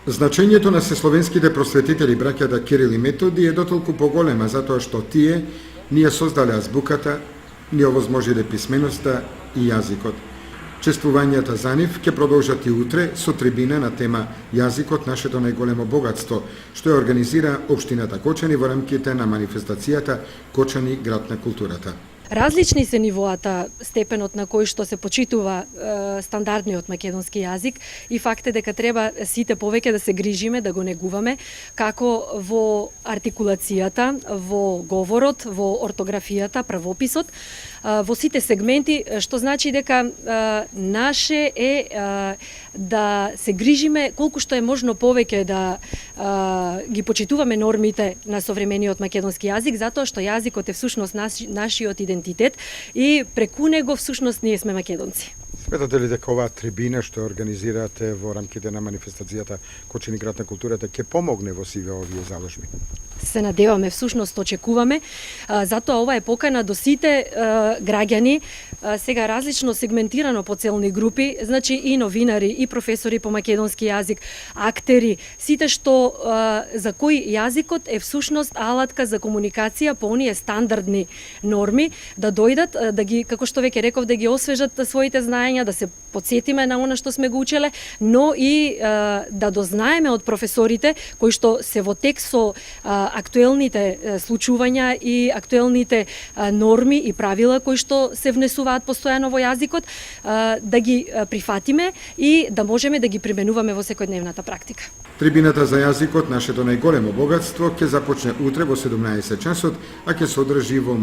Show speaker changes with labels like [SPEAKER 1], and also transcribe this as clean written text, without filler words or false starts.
[SPEAKER 1] Значењето на сесловенските просветители браќата Кирил и Методи е дотолку поголема затоа што тие ни ја создале азбуката, ни овозможиле писменоста и јазикот. Чествувањата за нив ќе продолжат и утре со трибина на тема Јазикот, нашето најголемо богатство, што ја организира општината Кочани во рамките на манифестацијата Кочани град на културата.
[SPEAKER 2] Различни се нивоата, степенот на кој што се почитува стандардниот македонски јазик и факт е дека треба сите повеќе да се грижиме, да го негуваме, како во артикулацијата, во говорот, во ортографијата, правописот, во сите сегменти, што значи дека наше е да се грижиме колку што е можно повеќе да ги почитуваме нормите на современиот македонски јазик, затоа што јазикот е всушност нашиот идентитет и преку него всушност ние сме македонци.
[SPEAKER 3] Сметате ли дека оваа трибина што организирате во рамките на манифестацијата Кочани град на културата ќе помогне во сиве овие заложби?
[SPEAKER 2] Се надеваме, всушност очекуваме, затоа ова е покана до сите граѓани, сега различно сегментирано по целни групи, значи и новинари, и професори по македонски јазик, актери, сите што за кои јазикот е всушност алатка за комуникација по оние стандардни норми, да дојдат, да ги, како што веќе реков, да ги освежат своите знаења, да се подсетиме на она што сме го учеле, но и да дознаеме од професорите кои што се во тек со актуелните случувања и актуелните норми и правила кои што се внесуваат постојано во јазикот, да ги прифатиме и да можеме да ги применуваме во секојдневната практика.
[SPEAKER 1] Трибината за јазикот, нашето најголемо богатство, ќе започне утре во 17 часот, а ќе се одржи во